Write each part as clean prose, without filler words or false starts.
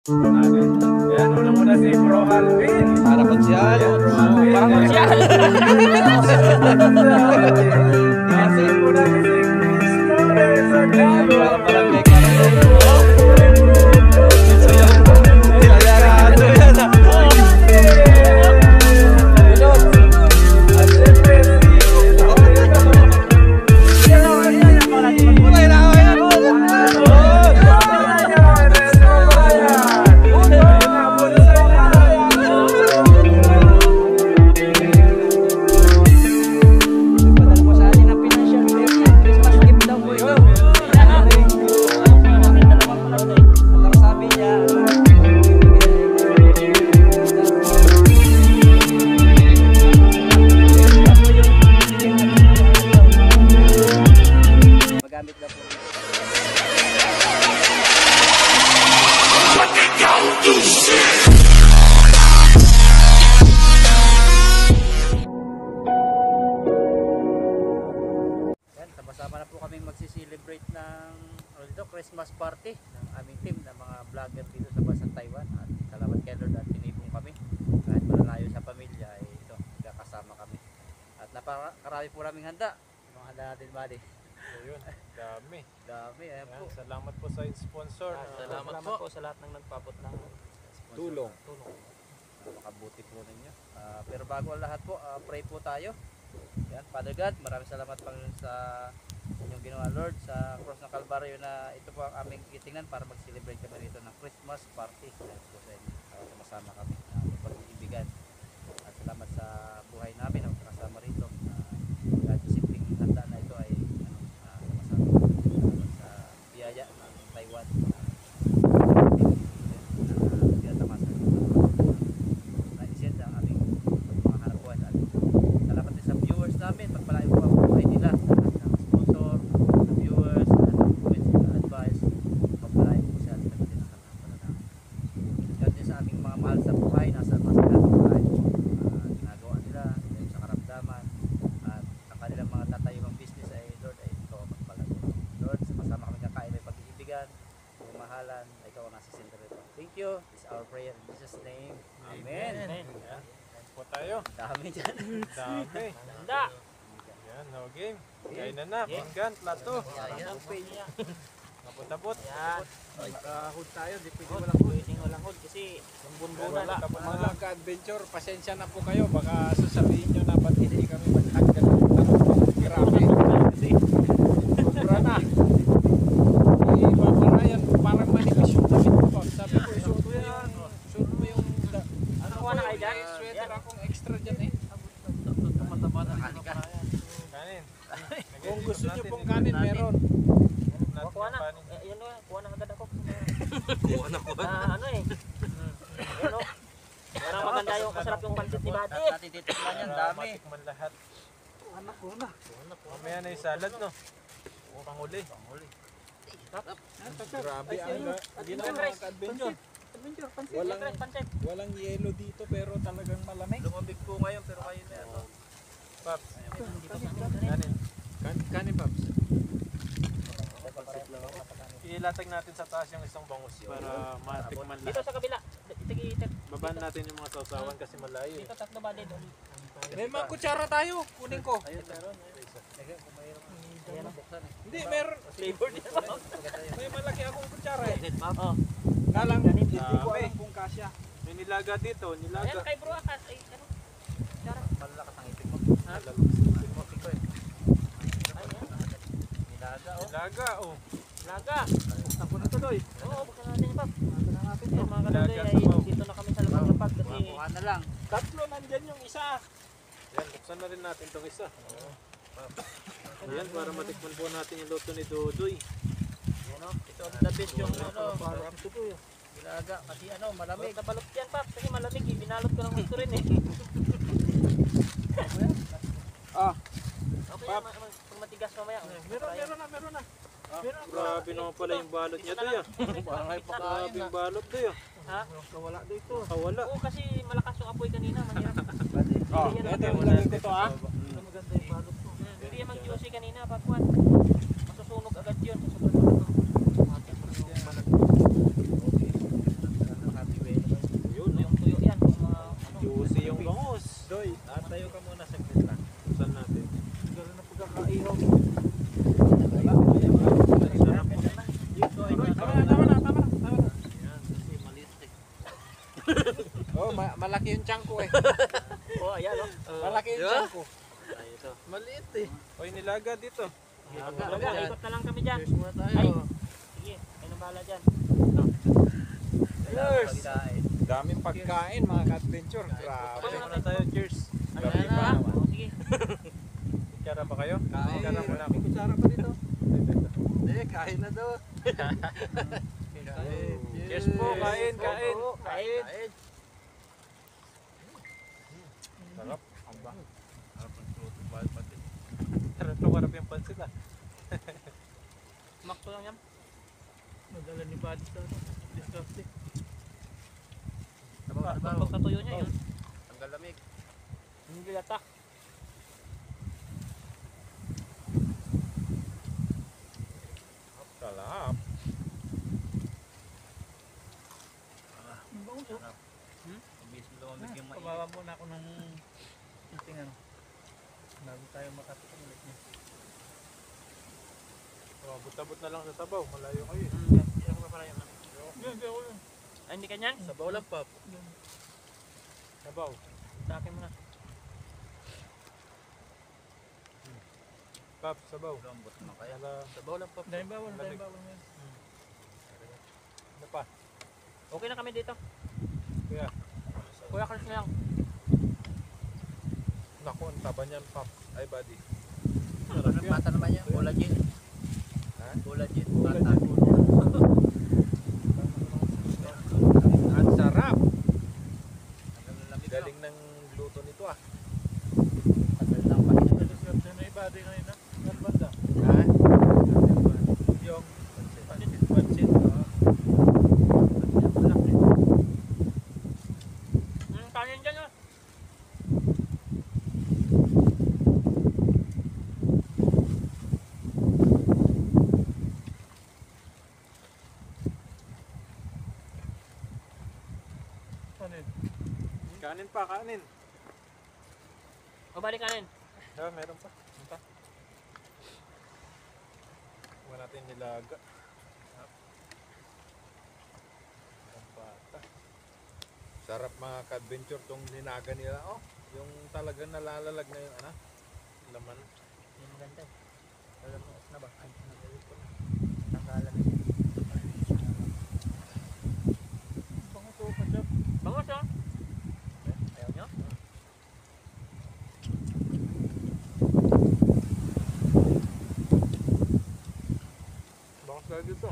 Yan, una muna si Bro Alvin. Para konsyal. Parang konsyal. Kasi muna si Chris Flores. Parang barangay ka. Sama na po kami magsi-celebrate ng Christmas party ng aming team ng mga vlogger dito sa bansang Taiwan. At salamat kay Lord at tinipong kami. Kahit malalayo sa pamilya ay ito, kasama kami. At napakarami po naming handa. Mga handa natin, Buddy. So yun, dami. Dami, ayan po. Salamat po sa sponsor. Salamat po sa lahat ng nagpapot ng Tulong. Makabuti po ninyo. Pero bago ang lahat po, pray po tayo. Yan, Father God, maraming salamat Panginoon sa inyong ginawa Lord sa cross ng Kalbaryo na ito po ang aming titingnan para mag-celebrate kami rito ng Christmas party. Salamat po sa inyo. Sumasama kami ng pag-ibigan. At salamat sa buhay namin na kasama rito. Kahit simpleng handa na ito ay sumasama kami sa biyaya ng Taiwan. Namin pagpalain po ang buhay nila ng sponsor, ng viewers, at advice, pagpalain po siya at pagpalain ng pananamin. Yan din sa aming mga mahal sa buhay, nasa masalamat buhay, ginagawa nila sa karamdaman at ang kanilang mga tatayong business ay Lord ay ito ang pagpalain. Lord, kasama kami kakain may pag-iibigan, pagmamahalan, ikaw ang nasa center ito. Thank you. This is our prayer in Jesus' name. Amen. Amen. Yeah. Po tayo. Dami dyan. Dami. Handa. Yan, no game. Kain na, pinggan, plato. Napot-tapot. Yan. Hood tayo, di pwede walang hood. Pwedeng walang hood kasi bunbunan. Mga ka-adventure, pasensya na po kayo. Baka sasabihin nyo na ba't hindi kami maghanggan ng grabe. Kasi sobra na. Ibabarayan, parang manipis yung damit ko. Sabi ko, isuot mo yung ano ko na kayo dyan? Sweater akong extra dyan eh. Mataba na kanin ka. Kanin. Kung gusto nyo pong kanin, meron. Kuha na. Yan o, kuha na agad ako. Kuha na. Ano eh. Yan o. Parang maganda yung kasarap yung pancit ni Bati. Natitikman yan, dami. Matikman lahat. Kuha na. Mamaya na yung salad, no? Panguli. Grabe ang ginawa ng adventure. Walang yelo dito pero talagang malamig. Lumabig po ngayon pero kayo na ito. Paps. Kanin Paps. Ilatag natin sa taas yung isang bangus para matikman Dito lahat. sa kabila. Baban natin yung mga sausawan kasi malayo. Dito tatlo ba dito? May mga kutsara tayo. Kunin ko. Hindi, meron. Flavor din. May malaki akong kutsara eh. Oo. Kalang hindi ko alam kung kasya. May nilaga dito. Nilaga. Ayan kay bro akas. Ay, ano? Kutsara. Malalakas ang ipin mo. Ha? Nilaga oh. Nilaga oh. Nilaga. Buksan ko na tuloy. Oo, buksan natin yung pap. Buksan na natin to. Mga kaluloy ay dito na kami sa lapag-lapag kasi Kuha na lang. Tatlo nandyan yung isa. Yan, buksan na rin natin itong isa. Ayan, para matikman po natin yung luto ni Dodoy. ano, ito ang the best yung ano, parang tubo yun. Nilaga, kasi ano, malamig. Nabalot yan pap, kasi malamig eh, binalot ko ng gusto rin eh. Ah, Okay, Pap. pag matigas mamaya. meron na. Grabe naman pala yung balot niya doy ah. Grabe yung balot doy ah. Ha? Kawala doy ito. Kawala. Oo, kasi malakas yung apoy kanina, mahirap. Oh, ito yung lagay ko to ah. Maganda yung balot ko. Hindi yan mag-juicy kanina, Papuan. Masusunog agad yun. malaki yung tiyan ko eh. Oh, ayan oh. Malaki yung Diba? tiyan ko. Ay, ito. Maliit eh. Oy, nilaga dito. Aga, ikot na lang kami dyan. Cheers muna tayo. Ay. Sige, ay nabala dyan. Cheers! Pagkain. Daming pagkain mga ka-adventure. Grabe. Kain Muna tayo, cheers. Ay, Grabe na. pa. Oh, sige. Kutsara ba kayo? Kain. Kutsara muna. May kutsara pa dito. Hindi, kain na daw. Kain. Cheers po, kain, kain. Kain. Kain. Sarap. Aba. Harap ng tuto, mahal pati. Harap yung pansit ah. Makto lang yan. Madala ni Buddy sa disgusting. Pagkatuyo niya yun. Tanggal lamig. Hindi latak. Sarap. Mabilis mo lumamig yung mainit. Pabawa muna ako ng ating ano. Bago tayo makatikim ulit niya. Oh, buta-but na lang sa sabaw. Malayo kayo eh. Hindi ako pa pala yun. Hindi ako yun. Ay, hindi kanyan? Sabaw lang, Pap. Sabaw. Sa akin muna. Pap, sabaw. Lambot naman kaya. Wala. Sabaw lang, Pap. Dahil bawal, dahil Lamig. bawal ngayon. Ano pa? Okay na kami dito. Kuya. Kuya Chris na lang. Naku, ang taba niyan, Pap. Ay, buddy. Anong pata naman yan? Collagen. Ha? Collagen. Pata. Ang sarap. Ang lamig Galing ng luto nito ah. Tagal lang pa rin. Description na iba din kanina. Ano banda? Ha? Yung pansit. Kanin dyan ah. Ano yun? Kanin pa, kanin. O balik kanin. Ha, meron pa. Meron pa. Huwag natin nilaga. Ang bata. Sarap mga ka-adventure tong ninaga nila. Oh, yung talagang nalalalag na yung ano, laman. Yung maganda eh. Alam mo, na ba? Ay, nagalit ko na. Nakalamig. Bango to, kachap. Bangos ah. Ayaw nyo? Bakit tayo dito?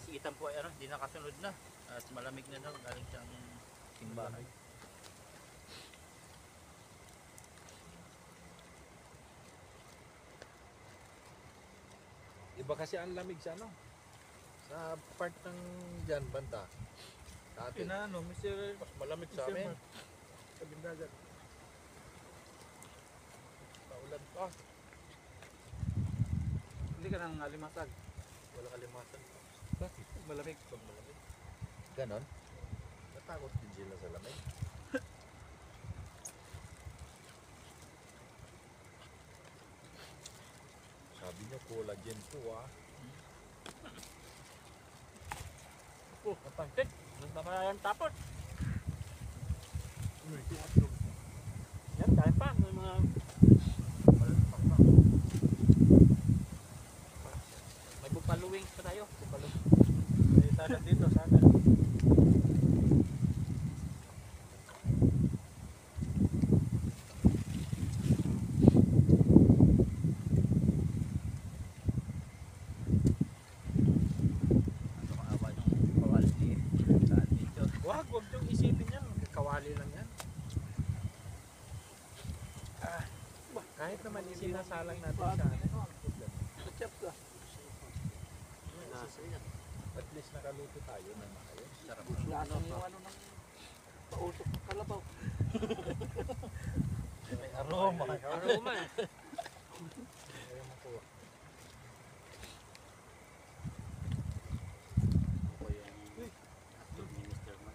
Si Ethan po ay ano, hindi nakasunod na. At malamig na daw. Galing siyang simbahan. Iba kasi ang lamig sa ano? Sa part ng dyan, banda. Sa atin. Ano, Mr. Mas malamig sa amin. Sa bindagan. Paulan pa. Hindi ka nang alimasag. Wala kalimasan. Bakit? Malamig. Pag malamig. Ganon? Natakot din sila sa lamig. Sabi niyo collagen to ah. Napansit. Doon pa pala yung tapos. Yan, dahil pa. May mga... May bupaluwing pa tayo. Bupaluwing. May sana dito, sana. Ano ka awa yung kawali ni Daan dito. Wag yung isipin yan. Kawali lang yan. Kahit naman isinasalang natin sa ano. Ketchup ka. At least nakaluto tayo na maayos. Sarap. Lasa yung ano ng pausok ng kalabaw. Aroma. Aroma eh. Ayaw makuha. Ako yung active minister mo.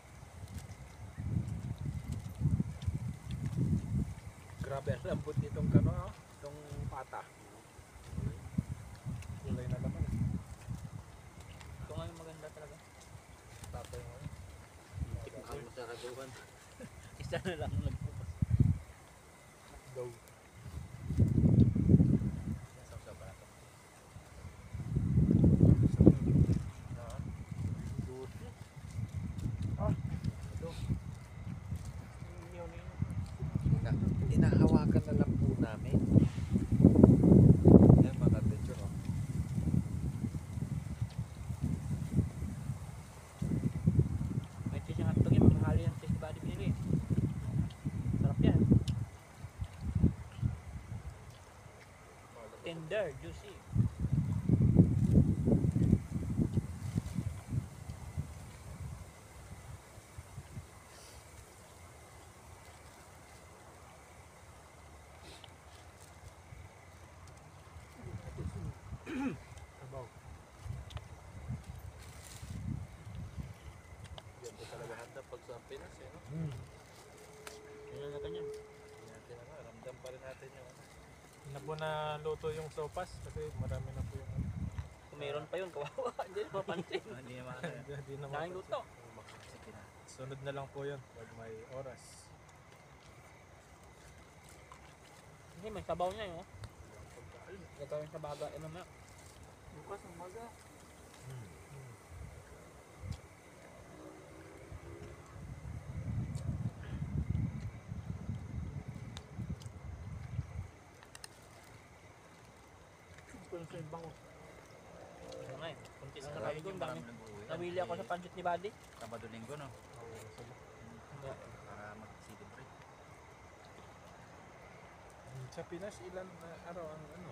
Grabe ang lambot nitong kano, oh. Itong pata. Kulay na laman. Ito nga yung maganda talaga. Tatay mo. Tikman mo sa raguhan. Isa na lang nagpupas. Go. Sasaw pala to. Hinahawakan na lang po namin. Yan mga adventure, oh. May cheese yung hotdog yun. Mamahali yung cheese body pinili. Sarap yan. Tender, juicy. Sabaw. Yan po talaga handa pag sa Pinas, eh, no? Kaya na ganyan. Hindi natin, ano, ramdam pa rin natin yung, ano. Hindi na po naluto yung sopas kasi marami na po yung Kung meron pa yun, kawawa. Hindi na mapansin. Hindi naman hindi na Nakain ko to. Sige na. Sunod na lang po yun pag may oras. Hindi, may sabaw niya yun. Ito yung sa baga. Ano na? Bukas ang baga. Ano nga eh. Kunti lang Marami nakain ko. yung marami nag-uwi. Nawili ako sa pancit ni Buddy. Sabado linggo, no? Yeah. Para mag-celebrate. Sa Pinas, ilan na araw ang ano?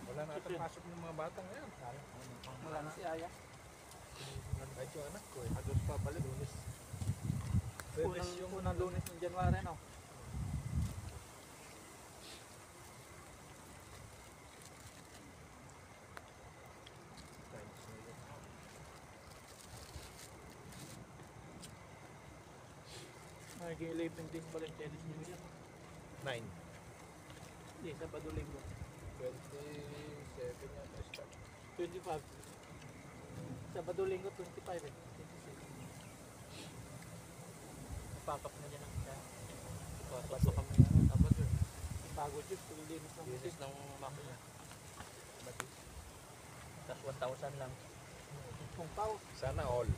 Wala na atang pasok ng mga batang ngayon. Wala na si Aya. Kahit yung anak ko, eh. Agos pa balik. Lunes. Lunes yung Unang lunes ng January, no? Naging 11 days pa rin Chinese New Year. 9. Hindi, Sabado Linggo. 27 yata start. 25. Sabado Linggo, 25 eh. 26. Papap na dyan ang isa. Papap kami na. Tapos yun. Pagod yun, tulinis ng Linis mutis. ng makina. Tapos 1,000 lang. Kung pao. Sana all.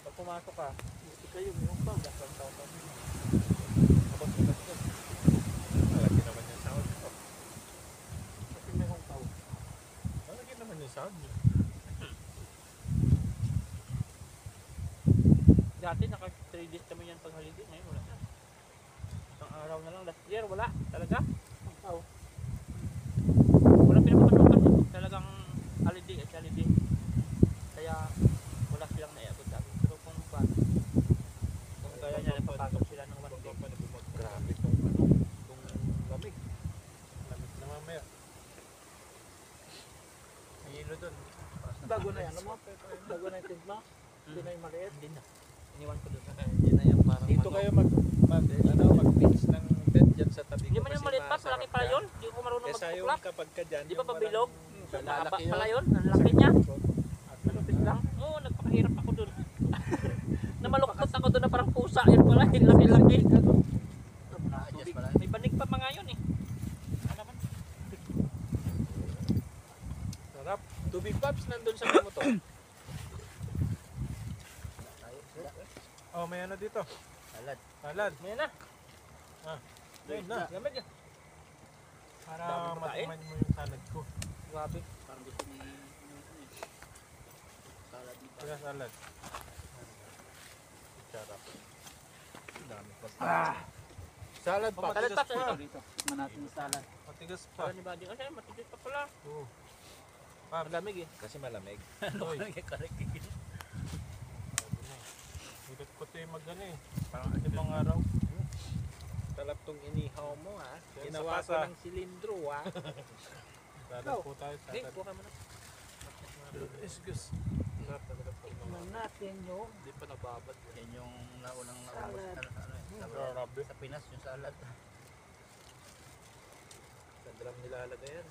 Pag pumasok ka, buti kayo, mayroong pao. That's 1,000. Abot ko na ito. Malaki naman yung sound. Oh, Kasi mayroong pao. malaki naman yung sound. Dati naka 3 days kami yan pag holiday. Ngayon wala na. Isang araw na lang. Last year wala. Talaga. Ang pao. Walang pinapapasukan. Talagang holiday at holiday. Kaya wala silang naiabot sa akin. Pero kung ba, kung kaya niya napapasok sila ng 1 day. Grabe itong ano, itong lamig. Lamig na mamaya. May hilo dun. Bago na yan, ano mo? Bago na yung tent mo? Hindi na yung maliit? Hindi na. Iniwan ko doon. Hindi na yung parang Dito kayo mag-pitch ng tent dyan sa tabi ko. Hindi man yung kasi maliit pa, masarap malaki pala yan. yun. Hindi ko marunong Kesa yung magpuklap. kapag ka dyan, Di ba yung pabilog? walang- Mahaba lalaki pala yun. yun. Ang laki niya. At Malupit lang. Oo, nagpakahirap ako doon. Namaluktot ako doon na parang pusa. Yun pala, yung laki-laki. na-adjust pala. May banig pa mga yun eh. Ano naman? sarap. Tubig Pops nandun sa may motor. Oh, may ano dito. Salad. Salad. May na. Ayun na. Lamig yan. Para Dami pagkain. matikman mo yung salad ko. Grabe. Parang gusto ni salad ni Kaya Papa. salad. Sarap. Dami pa. Salad Pops. Salad pa sa Dito. Tikman natin yung salad. Matigas pa. Para ni Buddy. Kasi matitid pa pala. Oo. Ang lamig eh. Kasi malamig. Uy. Nagkakarek. Hirap ko tayo mag ano eh. Parang Ibang araw. Talap tong inihaw mo ha. Yan, Ginawa ko sasa. ng silindro ha. Salad po tayo. Hindi, Salad. buka mo na. Isgus. Sarap talaga pag mga. natin yung Hindi pa nababad. Yan yung naunang naubos Salad. Sarap. sa Pinas, yung salad. Sa drum nilalagay yan.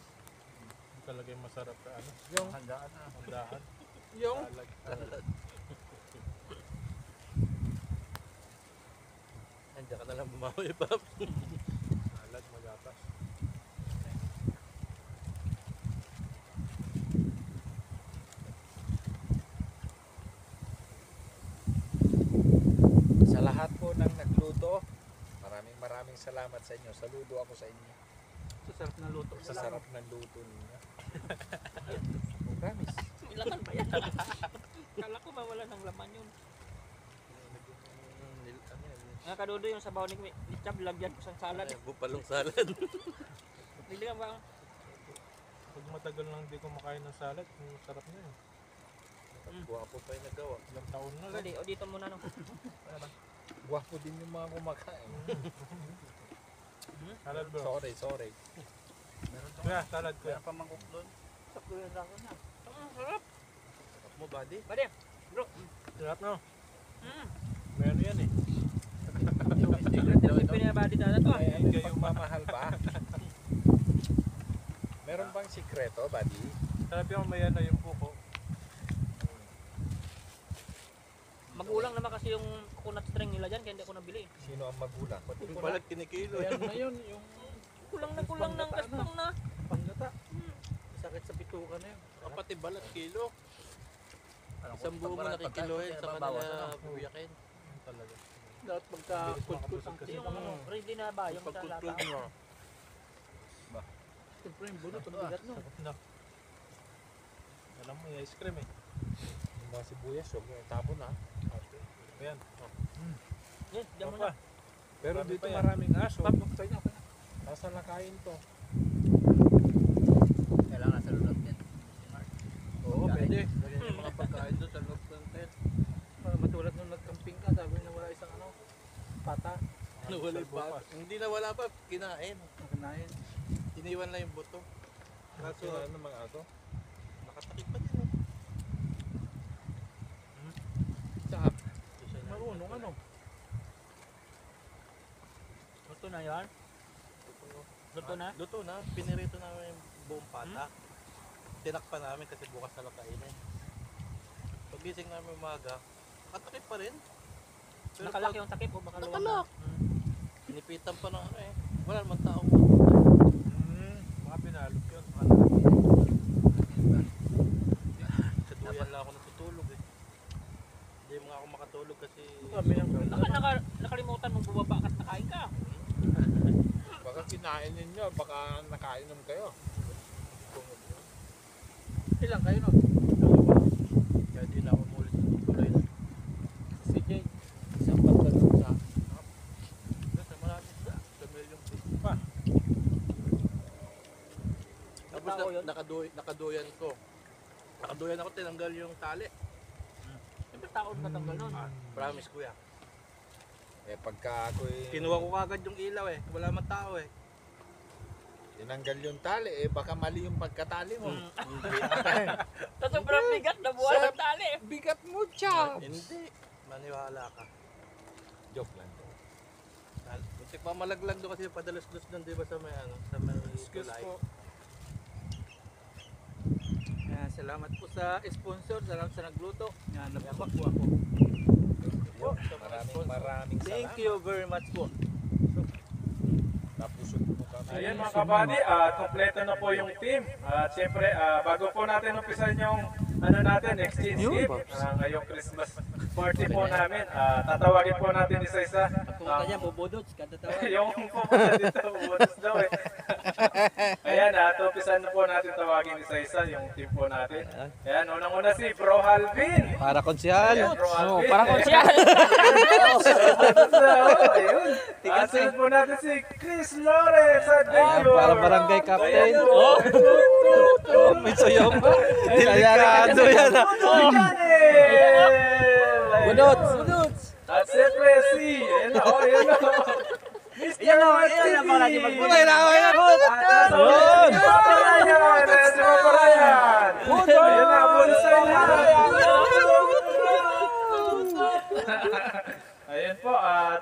Yung talaga yung masarap na ano. Yung handaan na. Handahan. Yung Salad. Nandiyan ka na lang bumawi, Pap. Salad, magatas. sa lahat po ng nagluto, maraming salamat sa inyo. Saludo ako sa inyo. sa sarap na luto. Sa sarap ng luto ninyo. Promise. Ilangan ba yan? Kala ko mawala ng laman yun. Nga kadodo yung sabaw ni Chab, lagyan ko sa salad. Bupalong salad. Niligan ba? Pag matagal lang hindi kumakain ng salad, ang sarap na yun. Guwapo pa yung nagawa. Ilang taon na rin. Pwede, o dito muna no. Gwapo din yung mga kumakain. Salad bro. Sorry. Kuya, salad kuya. Kaya pa mangkok doon. Sakto yung lang na. Sarap. Sarap mo, buddy. Pwede. Bro. Sarap no? Mm. Meron yan eh. Recipe niya ba dito na to? Ay, ano yung pagmamahal ba? Meron bang sikreto, buddy? Sarap yung may ano yung buko. Magulang naman kasi yung coconut string nila dyan, kaya hindi ako nabili. Sino ang magulang? Pati Yung ko balat kinikilo. Ayan na yun, yung Kulang ng gaspang na. Panggata. Sakit sa bituka na yun. Pati balat kilo. Isang buo mo nakikilohin sa kanila buyakin. Yun talaga. Dapat magka-kut-kut ang Kasi Yung ready na ba? Yung sa Pagkutkul lata. mo. Siyempre yung bunot, ang bigat no. Sarap na. Alam mo, yung ice cream eh. yung mga sibuyas, huwag mo tapon ha. Ayan. Yes, diyan mo Pa. na. Pero Marami dito pa yan. maraming aso. Pap, sa'yo na. Nasa nakain to. Kailangan sa lulot din. Oo, pwede. Lagyan yung mga pagkain doon sa loob ng tent. Matulad nung nag-camping ka, sabi na wala isang ano, pata. Nawala Sa pa. bukas. Hindi nawala pa, kinain. Nakanahin. Iniwan lang yung buto. Kaso ano mga aso? Nakatakip pa din. Oh. Saka, Marunong ano. Luto na yan? Luto na? Luto na. Pinirito namin yung buong pata. Tinakpan namin kasi bukas na lang kainin. Pagising namin umaga, katakip pa rin. Pero Nakalak yung takip o baka luwag na? Nakalak. Pinipitan pa ng ano eh. Wala naman tao. Mga pinalog yun. Sa duyan lang ako natutulog eh. Hindi mga ako makatulog kasi Kami lang. Baka nakalimutan mong bumaba ka at nakain ka. baka kinain ninyo, baka nakainom kayo. Ilang kayo no? kaya di na ako mulit sa tutuloy. Si Jay, isang pantalon sa Kasi marami sa milyong fish. Tapos Tao yun? nakaduyan ko. Nakaduyan ako, tinanggal yung tali. Siyempre taon katanggal nun. Promise kuya. eh pagka ako'y Kinuha ko kagad yung ilaw eh. Wala man tao eh. tinanggal yung tali, eh baka mali yung pagkatali mo. Tapos sobrang bigat na buwan ng tali. Bigat mo, siya! Hindi. Maniwala ka. Joke lang. Kasi pamalaglag doon kasi padalos-dos doon, di ba sa may ano, sa may Excuse tulay. po. Yan, salamat po sa sponsor, salamat sa nagluto. Yan, nabupak po ako. Maraming Thank salamat. you very much po. Napusog po kami. Ayan mga kabady, kompleto na po yung team. At siyempre, bago po natin umpisan yung exchange gift, ngayong Christmas party po namin, tatawagin po natin isa-isa. Pumunta niya, bubudots, kada tawa. Yung pumunta dito, bonus daw eh. Ayan, umpisan na po natin tawagin isa-isa yung team po natin. Ayan, unang-una si Bro Halvin. Para konsihal. Ayan, Bro Halvin. Parang konsyal. Ayun. At sunod po natin si Chris Lawrence at Dayo. para barangay captain. Oh! May soyong. Delikado yan. Budots! Budots. At siyempre si, ayun o. Ayan o, ayan na pala. Kulay na ako yan. Yun! Papa Ryan! Ayan si Papa Ryan! Ayan na, bonus sa inyo! Ayan po, at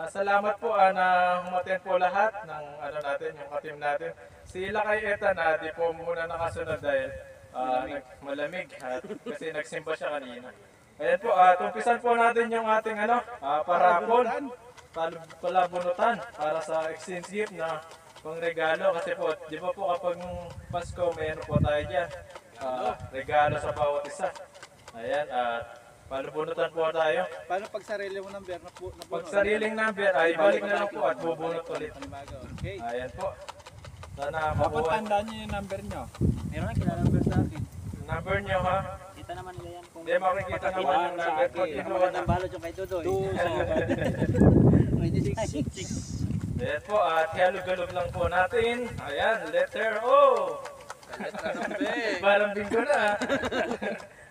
salamat po na umaten po lahat ng ano natin, yung ka-team natin. Sila kay Ethan, di po muna nakasunod dahil malamig at kasi nagsimba siya kanina. Ayan po, tumpisan po natin yung ating parapon, palabunutan para sa exchange gift na pangregalo. Kasi po, di ba po kapag nung Pasko may ano po tayo dyan, regalo sa bawat isa. Ayan, at palubunutan po tayo. Paano pag sarili mo number na po? Pag sariling number ay balik na lang po at bubunot ulit. Okay. Ayan po. Sana Dapat makuha. tandaan niyo yung number niyo. Meron na kinanumber sa akin. Number nyo ha. Kita naman nila yan kung Hindi makikita naman yung number po. maganda ang balot yung kay Dodoy. 26. Ayan po, at halog-galog lang po natin. Ayan, letter O. Letra ng B. Parang bingo na.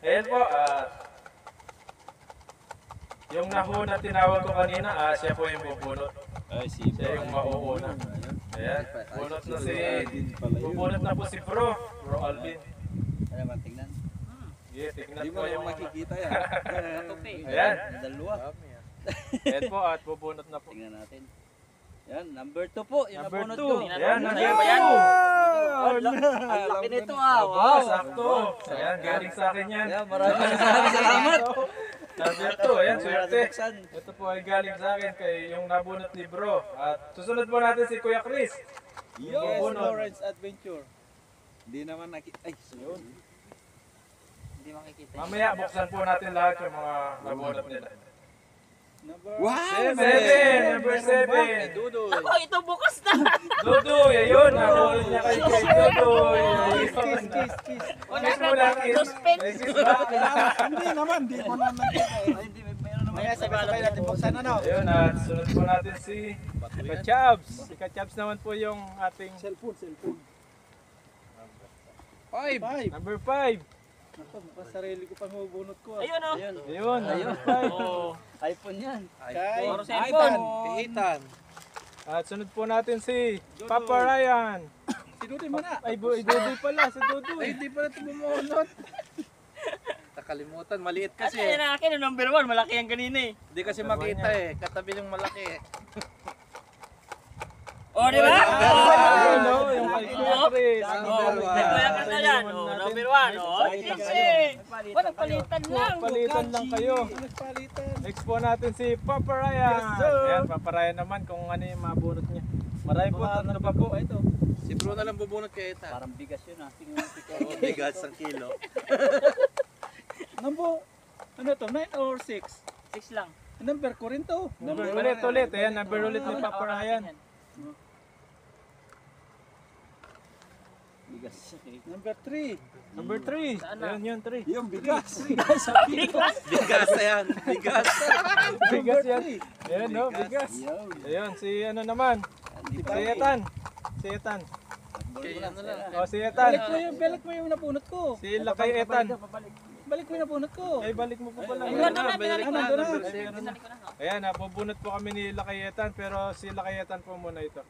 Ayan po, yung nahuna tinawag ko kanina, siya po yung bubunot. Ay, si Siya yung mauuna. Ayan, bunot na bubunot na po si Bro Alvin. Ano ba, tingnan? Yeah, tignan Hindi ko mo yung makikita yan. Ayan. Dalawa. Ayan po, at bubunot na po. Tingnan natin. Yan, number 2 po. Yung Number nabunod 2. ko. Ayan, number Sa'yo ba yan? 2. Ang laki nito Wow, Wow. sakto. Ayan, galing sa akin yan. Ayan, maraming salamat. Number 2, ayan, swerte. Buksan. Ito po ay galing sa akin kay yung nabunot ni Bro. At susunod po natin si Kuya Chris. Yes, Bubunot. Lawrence Adventure. Hindi naman nakita. Ay, yun. Hindi makikita. Mamaya buksan po natin lahat yung mga nabunot nila. Number Number 7. Dudoy. Ako, ito bukas na. Dudoy, ayun, nabunot niya kay Dudoy. Kiss. Wala Kiss mo na. lang, kiss. Suspect. May kiss ba? Hindi naman, hindi mo naman nakita eh. Ay, hindi, mayroon naman. Maya sabay natin buksan ano. Ayun, at sunod po natin si Kachabs. Si Kachabs naman po yung ating Cellphone. 5. Number 5. Ako, mukhang sarili ko pang mabunot ko. Ayun o. Ayun, number 5. Oh, iPhone yan. Kay Puro cellphone. Pihitan. At sunod po natin si Papa Ryan. Si Dudoy mo na. Ay, Dudoy pala, si Dudoy. Ay, hindi pala ito bumunot. Nakalimutan, maliit Kasi kasi. yan ang akin, yung number 1, malaki yan kanina eh. Hindi kasi makita eh. Katabi yung malaki eh. O, di ba? Ayun, no, yung kay Kuya Oh. Chris. Nagkuya ka na yan. O, number 1. O, kasi. Walang palitan lang. Palitan lang kayo. Nagpalitan. Next po natin si Papa Ryan. Yes, sir. Ayan, Papa Ryan naman kung ano yung mabunot niya. Marami po, tatlo pa po. Ito. Si Bro na lang bubunot kay Eta. Parang bigas yun ah. Tingnan mo Oo, bigas ang kilo. Number, ano to, 9 or 6? 6 lang. Number ko rin to. Ulit. Ayan, number ulit ni Papa Ryan. Bigas. Number 3. Number 3. Saan na? Ayun, yun, 3. Yung bigas. Bigas. Bigas na yan. Bigas. Bigas yan. Ayan, no, bigas. Ayun, si ano naman. Si Ethan. Si Ethan. Kaya ano lang. O, si Ethan. Balik mo yung napunot ko. Si Lakay Ethan. Balik mo yung napunot ko. Ay, balik mo po pala. Ayun na, Binalik binalik na, ko na. number Binalik ko na. Ayan, nabubunot po kami ni Lakayetan, pero si Lakayetan po muna ito.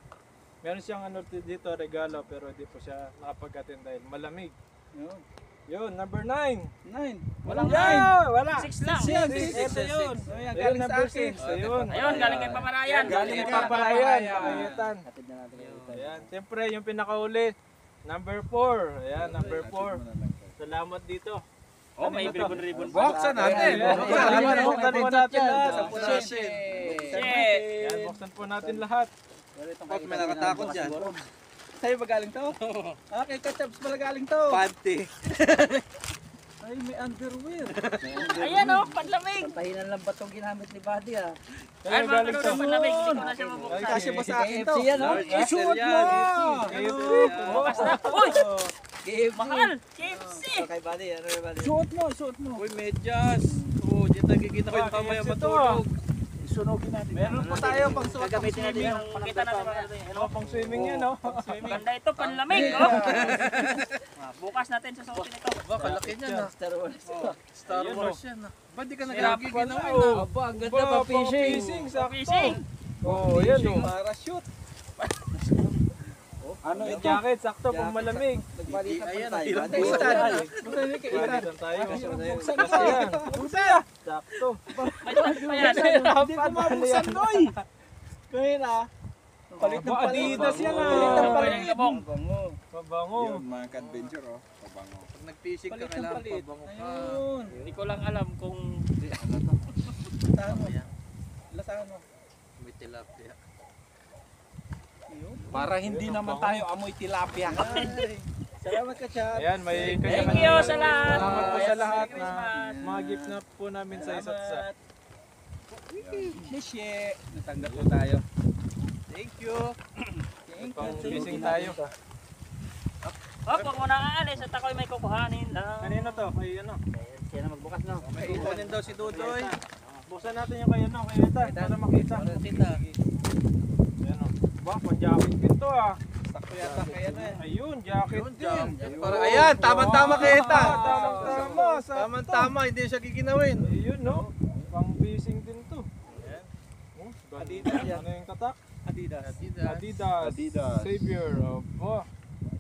Meron siyang ano dito, regalo, pero di po siya nakapag-attend dahil malamig. Yun. Yun, number 9. 9. Walang Wala. 6 lang. Ito yun. Ayan, Ayun, galing sa number akin. 6. Ayun. Ayun, galing kay Pamarayan. Galing kay Paparayan, Lakayetan. Hatid na natin kayo. Ayan, siyempre yung pinakauli, number 4. Ayan, number 4. Salamat dito. Oh, may ribbon-ribbon. Buksan natin. Ayan, buksan po natin lahat. Buksan. Shit. Ayan, buksan po natin lahat. Bakit may nakatakot dyan? Sa'yo ba galing to? Kay Kachabs pala galing to. Panty. Ay, may underwear. Ayan o, panlamig. Pahinan lang ba itong ginamit ni Buddy ah? Ay, Sa'yo mga galing to. kalulong panlamig. Hindi ko na siya mabuksan. Kasi ba sa akin to? KFC yan oh? Isuot mo! Bukas na. Uy, KFC! mahal. KFC. Kay Buddy, ano kay Buddy? Suot mo. Uy, medyas. Oo, dyan nagkikita ko yung kamay matulog. Isunogin natin. Meron pa tayo pang suot. Gagamitin natin yung Pakita natin mga Ano pang swimming yan, no? Ganda ito, panlamig. Oh. Bukas natin susuotin ito. Ba, kalaki niyan ah. Star Wars. Star Wars yan ah. Ba't di ka Hirap nagagiginaw pala, na? Aba, ang ganda pa fishing. Fishing, sakto. Fishing. Oh, yan oh. Parachute. Ano May ito? jacket, sakto pang malamig. Nagpalitan Ayan, pa tayo. hirap Buddy. po. Balitan tayo. Buksan Kasi na. yan. Buksan. Sakto. Hindi ko mabuksan, Noy. Kaya na. Palit ng palit. Adidas yan Palit ng ah. palit. Bango. Pabango. Yun, mga ka-adventure, oh. Pabango. Pag nag-fishing ka, Palit ng kailangan palit. pabango ka. Ayun. Hindi ko lang alam kung Saan mo? Ayan, Lasaan mo? may tilapia. Para hindi naman tayo amoy tilapia. Salamat ka, Chad. Ayan, may thank kanya-kanya. you sa lahat. Salamat po sa lahat Merry na Christmas. mga gift na po namin sa isa't isa. Shishe. Natanggap po tayo. Thank you. Pang fishing tayo. Hop, huwag mo na aalis at ako'y may kukuhanin lang. Kanino to? Kay ano? Kaya na magbukas na. May kukunin daw si Dudoy. Buksan natin yung kay ano, kay Eta, para makita. Para kita. Ayan o. Ba, pang jacket din to ah. Sakto yata kaya na yan. Ayun, jacket din. Para, ayan, tama-tama kay Eta. Tama-tama. Tama-tama, hindi siya giginawin. Ayun no. Pang fishing din to. Ayan. Oh, Adidas yan. ano yung tatak? Adidas. Adidas. Adidas. Savior. Oh,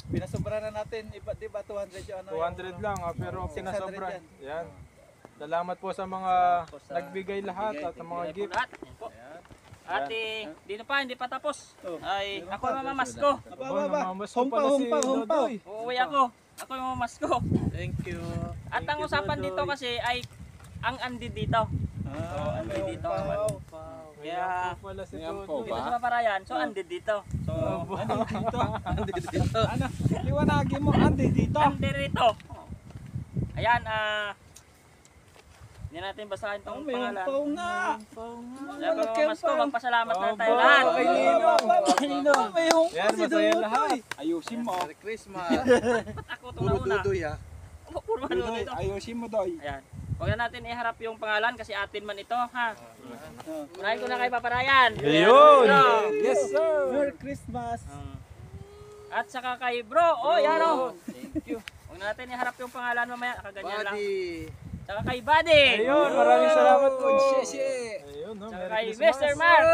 Pinasobra na natin, iba, di ba 200 yung ano? 200 lang ah, pero 600 pinasobra. yan. Yan. Salamat po sa mga nagbigay lahat at sa mga gift. Lahat. Yan po. Ate, dito pa, hindi pa tapos. Oh. Ay, ako yung mamamasko. Namamas ko pala si Dodoy. Uuwi ako. Ako yung mamamasko. Thank you. At ang usapan dito kasi ay ang andi dito. Ah, andi dito. Kaya Kaya, po pala si Ayan po dito Dodoy. sa Paparayan, so andi dito. So, ano dito? Ano? Liwanagin mo, andi dito. Andi rito. Ayan, hindi natin basahin tong May pangalan. umpaw nga. Kaya po mamamasko, magpasalamat na tayo Opo. lahat. Kay Nino. May umpaw Yan, si masaya Dudoy. lahat. Ayusin mo. Merry Christmas. Ako itong Puro nauna. Dudoy ha. Puro ano Dudoy, dito. ayusin mo, Doy. Ayan. Huwag na natin iharap yung pangalan kasi atin man ito, ha? Unahin ko na kay Paparayan. Ayun! Yes, sir. Merry Christmas. At saka kay bro, oh yan o. Thank you. Huwag na natin iharap yung pangalan mamaya, kaganyan lang. Buddy. Saka kay Buddy. Ayun, maraming salamat po. Shishe. Ayun, no, Saka Merry kay Christmas. Mr. Mark.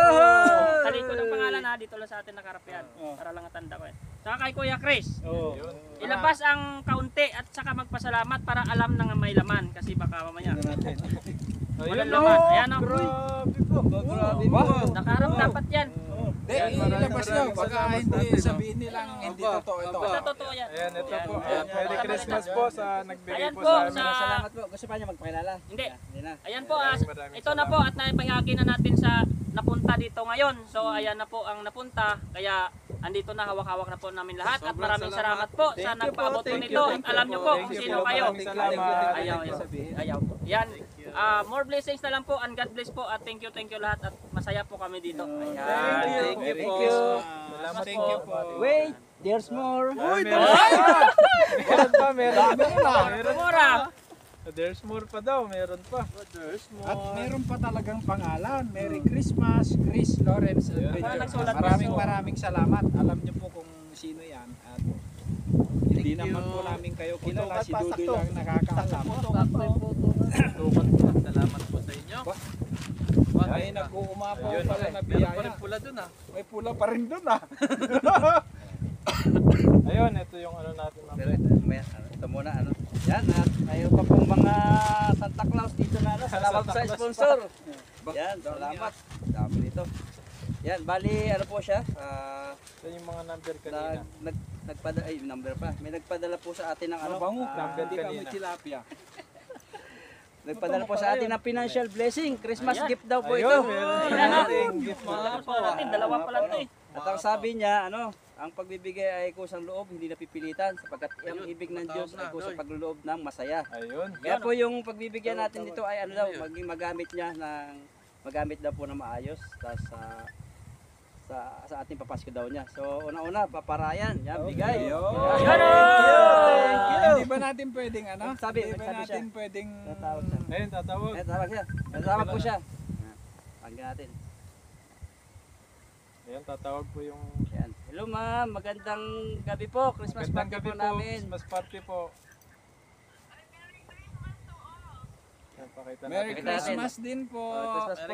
Talikod ng pangalan ha, dito lang sa atin nakarap yan. Para lang atanda ko eh. Saka kay Kuya Chris. Oh. Ilabas ang kaunti at saka magpasalamat para alam na may laman kasi baka mamaya. Walang Ayun, laman. Ayan o. grabe po. Grabe po. Nakaharap dapat yan. Hindi, Maraming ilabas nyo. Baka salamat hindi natin, no? sabihin nilang hindi totoo ito. Basta totoo yan. Ayan, ito po. Ayan. Merry Christmas po sa nagbigay Ayan po po sa amin. sa... Salamat po. Gusto pa niya magpakilala? Hindi. Hindi na. Ayan po, Maraming ito na po at naipahagi na natin sa napunta dito ngayon. So ayan na po ang napunta. Kaya andito na, hawak-hawak na po namin lahat. At Sobrang maraming salamat. salamat po Thank sa you po, nagpaabot po thank nito. you, At thank alam you nyo po. po Thank kung you sino po, kayo. maraming salamat. Ayaw, ayaw. Yan. More blessings na lang po and God bless po. At thank you lahat. At masaya po kami dito. Ayan. Thank you Thank po. you. Salamat Thank you po. Wait, there's more. Meron pa, meron pa. Kumura. There's more pa daw, meron pa. At meron pa talagang pangalan. Merry Christmas, Chris Lawrence Adventure. nagsulat Maraming salamat. Alam niyo po kung sino yan. At hindi naman po namin kayo kilala. Si Dudoy lang nakakaalam. Tukan po. Salamat po sa inyo. Ay, nag-uumapaw Ayun. pala na Meron pa biyaya. rin pula dun ha. May pula pa rin doon ah. Ayun, ito yung ano natin. Pero ito muna ano. Yan at mayroon pa pong mga Santa Claus dito na ano. Salamat sa sponsor. Yan, salamat. Dami nito. Yan, bali ano po siya? Ito yung mga number kanina. Nagpadala ay number pa. May nagpadala po sa atin ng ano. Mabango. number Hindi kami kanina. tilapia. Nagpadala po sa atin ng financial blessing. Christmas Ayan. gift daw po Ayun, ito. meron Ayan, pa ano? nating gift. Salamat po natin. Dalawa pala ito eh. At ang sabi niya, ano, ang pagbibigay ay kusang loob, hindi napipilitan sapagkat ang ibig ng Diyos ay kusang pagluloob ng masaya. Ayun. Kaya po yung pagbibigyan natin dito ay ano daw, maging magamit niya ng magamit daw po na maayos tas sa ating papasko daw niya. So una-una paparayan, yan bigay. Hindi ba natin pwedeng ano? Sabi, Hindi ba nagsabi siya. natin pwedeng... Tatawag siya. Ayun, tatawag. Eh, tawag siya. Tatawag po siya. Panggan natin. Ayun, tatawag po yung... Yan. Hello ma'am, magandang gabi po. Christmas Magandang party gabi po po, namin. Christmas party po. Yan, pakita Merry natin. Christmas din po. Christmas po.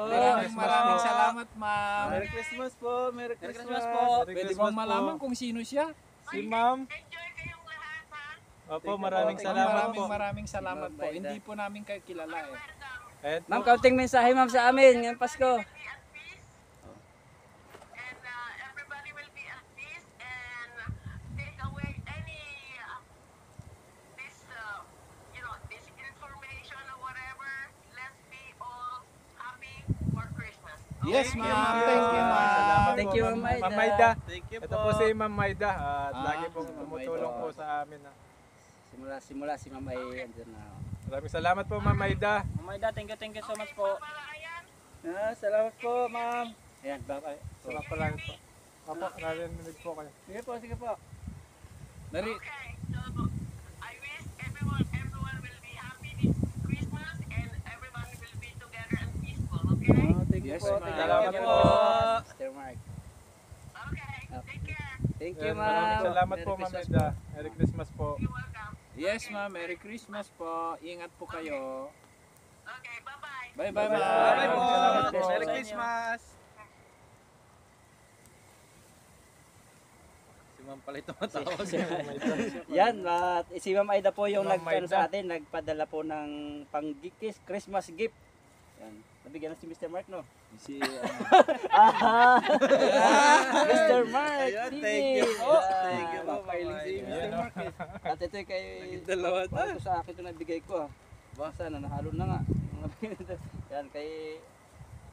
Maraming salamat salamat, ma'am. Merry Christmas po. Merry Merry Christmas. Christmas po. Merry Pwede Christmas bang po. malaman kung sino siya? Si Ma'am. Opo, maraming salamat po. Maraming salamat po. Hindi po namin kayo kilala eh. Ayan Ma'am, po. kaunting mensahe ma'am sa amin ngayong Pasko. Everybody will be at peace and take away any this this information or whatever. Let's be all happy for Christmas. Yes, ma'am. Thank you, ma'am. Salamat Thank po, you, Ma'am Maida. Ma'am Maida. Thank you Ito po. po si Ma'am Maida at lagi Ah, pong si Ma'am tumutulong Maida. po sa amin. Simula si Ma'am ay andyan na. Maraming salamat po Ma'am Maida. Mamayda, thank you so much po. Salamat po, ma'am. Ayan, bye-bye. Salamat pala po. Opo, narinig po kayo. Sige po, sige po. Nari Okay, so I wish everyone will be happy this Christmas and everyone will be together and peaceful. Okay? Thank you Yes, po. ma'am. Salamat Thank you po. Mr. Mark. Okay. Take care. Thank you, Ayan, ma'am. maraming salamat Merry po Ma'am Christmas Maida. Merry Christmas po. You're welcome. Yes, ma'am. Merry Christmas po. Ingat po kayo. Okay, bye-bye. Bye-bye, Bye-bye. ma'am. Bye po. Salamat po. Merry Sa inyo. Christmas. Si Ma'am pala ito matawa. Yan, at si Ma'am Aida po yung Ma'am nagpadala Maida. sa atin, nagpadala po ng Christmas gift. Yan. Nabigyan na si Mr. Mark, no? Si, Mr. Mark! Ayan, sige. thank you po. Ah, Thank you po, papailing si Ma'am Mr. Aida. Mark eh. At ito kay... Dalawa Para ito sa akin ito nabigay ko ah. Basta na nahalo na nga. Yan kay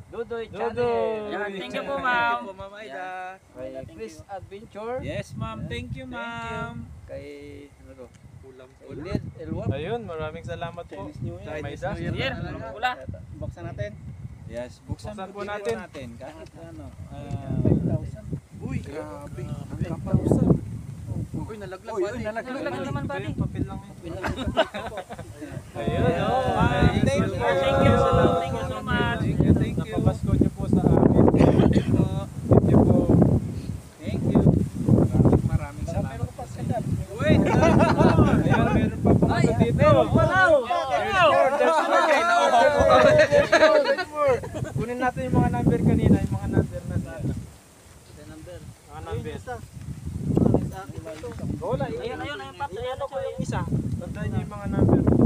Dudoy Dudoy. Channel. Yan, thank you po, Thank ma'am. you po, Ma'am Aida. Kay Chris Adventure. yes, ma'am. Thank you, ma'am. Kay ano to? Ulam po. Lid Elwap. Ayun, maraming salamat po. Chinese New Year. Ma'am Chinese Maida. New Year. Year, wala. Buksan natin. Yes, buksan Buksan po po natin. natin. Kahit ano. 5,000. Uy, Grabe. Ang kapausan. Uy, nalaglag. Uy, buddy. nalaglag. Nalaglag naman, buddy. Papel lang yun. Ayun. Ayun. Thank you. Thank you. Thank you so much. Thank you, thank you. Napapasko niyo po sa amin. Thank you po. Thank you po. Thank you. Maraming salamat. Wait, Ayun, meron pa po ako dito. Kunin natin yung mga number kanina, yung mga number na sa ano. Mga number. Wala, Ayun, Paps. Ayan ako yung isa. tandaan niyo yung mga number. 2,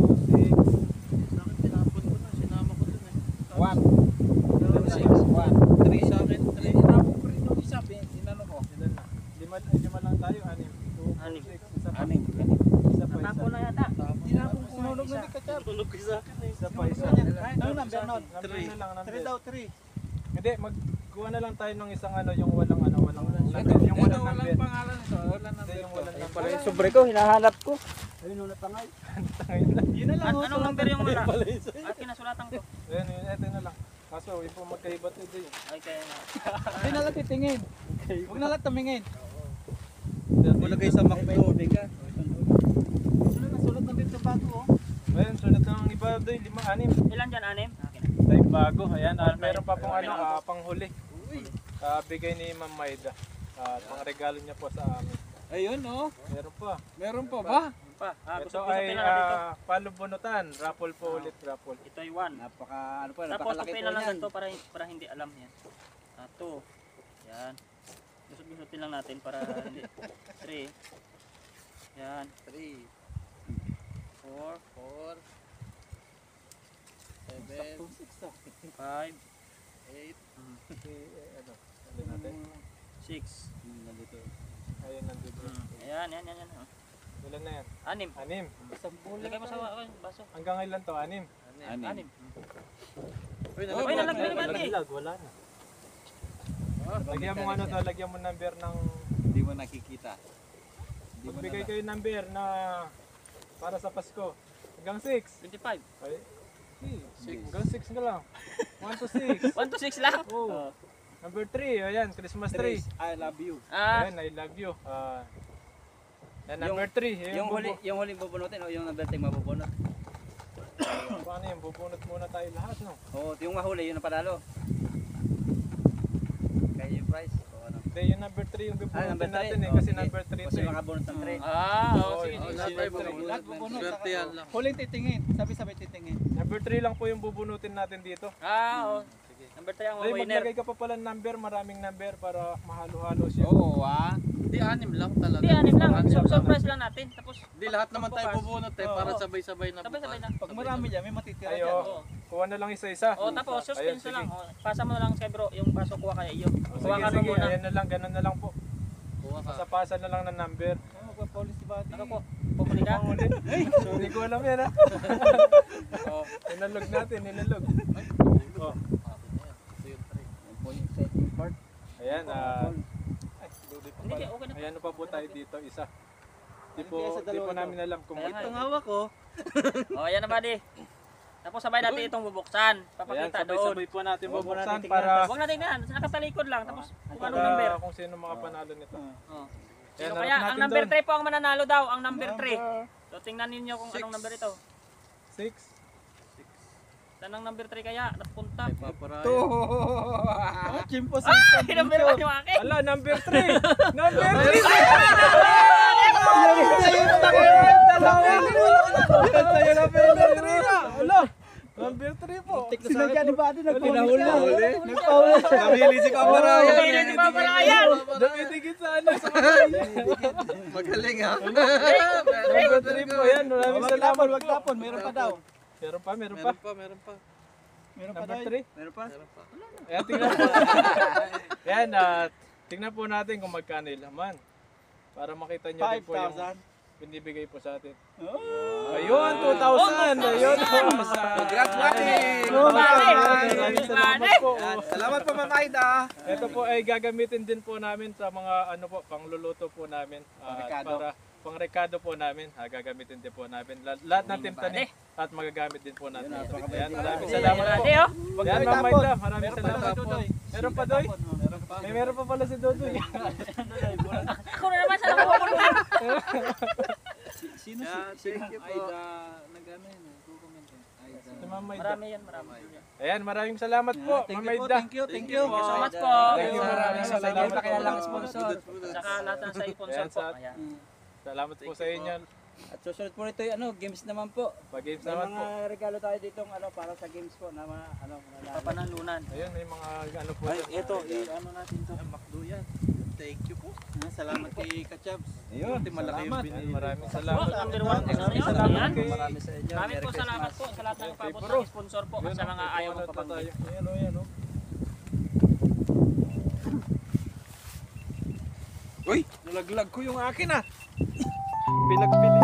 1, 2, 6, 1, 3. sa akin. Tinapon ko rin yung isa. Tinanong ko. 6, lima lang tayo, 6, 2, Anim. 6, isa pa. Anim. Isa pa, Natako isa. na yata. Tinapon ko sunog na di ka chap. Tulog ko sa akin eh. Isa pa, isa. Ano number nun? Number na lang, number. 3 daw, 3. Hindi, magkuha na lang tayo ng isang ano, yung walang Ito, yung walang number. walang pangalan ito. Walang Hindi, number. yung walang Ayun number. pala yung sobre ko, hinahanap ko. Ayun nung natangay. Yun na lang. Anong number yung wala? At kinasulatan ko. Ayun, ito na lang. Kaso, yung po magkaiba ito din. Ay, kaya nga. Hindi na lang titingin. Huwag na lang tumingin. Malagay sa McDo. Sulat ng dito bago. Ayun, sunod na ng iba doon, 5, 6. Ilan dyan, 6? Type bago. Ayan, meron pa pong ano, panghuli. Bigay ni Ma'am Maida. Pang regalo niya po sa amin. Ayun, oh. Meron pa. Meron pa ba? Pa. Ito Gusto ay na lang dito. palubunutan. Raffle po ulit, raffle. Ito ay 1. Napaka, ano po, Tapos napakalaki tupiin po na lang yan. ito para hindi alam yan. 2. Yan. Gusot-gusotin lang natin para hindi. 3. Yan. 3, 4. 4, 7, 5. 8, Ano natin? 6. Nandito. Ayun, nandito. Ayan. Ilan na yan? 6. 6. Lagay mo sa baso. Hanggang ilan to? 6. 6. Uy, Uy, nalaglag naman eh. Wala na. Lagyan mo ano to, lagyan mo number ng Hindi mo nakikita. magbigay kayo number na para sa Pasko. Hanggang 6. 25. Ay, hanggang 6 na lang. 1 to 6. 1 to 6 lang. Oh. Number 3, ayan, Christmas tree. I love you. Ayan, I love you. Yan, number 3. Yung huling bubunutin o yung naberting mabubunot. Paano yun? Bubunot muna tayo lahat, no? Oo, yung mahuli, yun ang panalo. Kaya yung price. O ano. Hindi, yung number 3 yung Number bubunutin 3. natin eh. Kasi number 3 Kasi to eh. makabunot ng 3. Sige. lahat tayo bubunot. Lahat bubunot. Swertehan lang. Huling titingin. Sabi-sabi titingin. Number 3 lang po yung bubunutin natin dito. Oo. Number Number 3 ang Ay, winner. maglagay ka pa pala ng number, maraming number para mahalo-halo siya. Oo, ah. Hindi, 6 lang talaga. Hindi, 6 lang. Surprise lang natin. Tapos, Hindi, lahat naman tayo Bukas. bubunot eh, para sabay-sabay na sabay-sabay na. Pag marami dyan, may matitira Ayo, dyan. Oo. kuha na lang isa-isa. O, tapos, suspense Ayun, na lang. O, pasa mo na lang kay bro. Yung paso, kuha kaya iyo. O, Kuha sige, ka sige, muna. ayan na lang, ganun na lang po. Kuha ka. Pasapasa na lang ng number. Magpa-police si Buddy. Ano po? Pumuli ka? So, hindi ko alam yan ha. Oh, inalog natin, inalog. Oh, Ito yung 3. Yan po yung setting part. ayan, Hindi, okay na. ayan pa po tayo dito, isa. Di Ano kaya sa po dalawa namin alam kung Kaya nga, Itong hawak ko. O, ayan na buddy. Tapos sabay natin itong bubuksan. ayan, Papakita doon. sabay-sabay po natin bubuksan tingnan. para Huwag natin yan. Nakatalikod lang. Tapos kung anong number. kung sino makapanalo nito. Oh. Ayan, Sino harap kaya? Ang natin number doon. 3 po ang mananalo daw. Ang number 3. So tingnan ninyo kung anong number ito. 6. Saan ang number 3 kaya? Napunta. Ay, paparay. Chimpo sa Ay, number 1 yung akin. Ala, number 3! Number 3! Ala, number 3 po. Sinadya ni Buddy, Pinahuli. Nahuli si Kamara. Pumili si Papa Ryan. Dumidikit sa ano, sa Magaling ha. number 3 po yan. Maraming salamat Wag po. tapon, meron pa daw. Meron pa, meron pa. Meron pa. Meron pa Number daw. 3. Meron pa? Ayan, tingnan po. Ayan, tingnan po natin kung magkano yung laman. Para makita nyo din po yung 5,000. binibigay po sa atin. Ayun, 2,000. Ayun. Congrats, Buddy! Maraming salamat po. Salamat po, Mama Aida. Ito po ay gagamitin din po namin sa mga ano po, pangluluto po namin. Pangrekado. Para pangrekado po namin. Gagamitin din po namin. Lahat ng team tanim at magagamit din po natin. Ayan, maraming salamat po. Ate, oh. Yan, Ma'am Maida, maraming salamat po. Dodoy. Meron pa, Doy? Meron pa. May meron pa pala si Dodoy. Ako na naman sa nakukulta. Sino Thank you po. nag-ano yun? Comment yun. Si Ma'am Maida. Marami yan, marami. Ayan, maraming salamat po, Thank Ma'am you po, Maida. thank you. Thank you so much po. Thank you, maraming salamat Sa pakilalang po. sponsor. Saka lahat ng sa sponsor Ayan, po. sa- Ayan. Salamat po sa inyo. At susunod po nito yung games naman po. Pag-games May naman po. mga regalo tayo dito para sa games po na mananalo. Papanalunan. Ayun, may mga ano po. Ay, dyan. ito, ano natin to. Makdo yan. Thank you po. Salamat kay Kachabs. Ayun, malaki yung Ayan, binili. maraming Po, salamat. number 1. Maraming salamat Ayan. kay... Marami sa inyo. Maraming Merry po salamat Christmas. po sa lahat ng Kay pabot Bro. ng sponsor po at sa mga Yun, ayaw nagkukulat pa magpapanggit. tayo. Ayan o, ayan o. Uy, nalaglag ko yung akin ah. Pinagpili.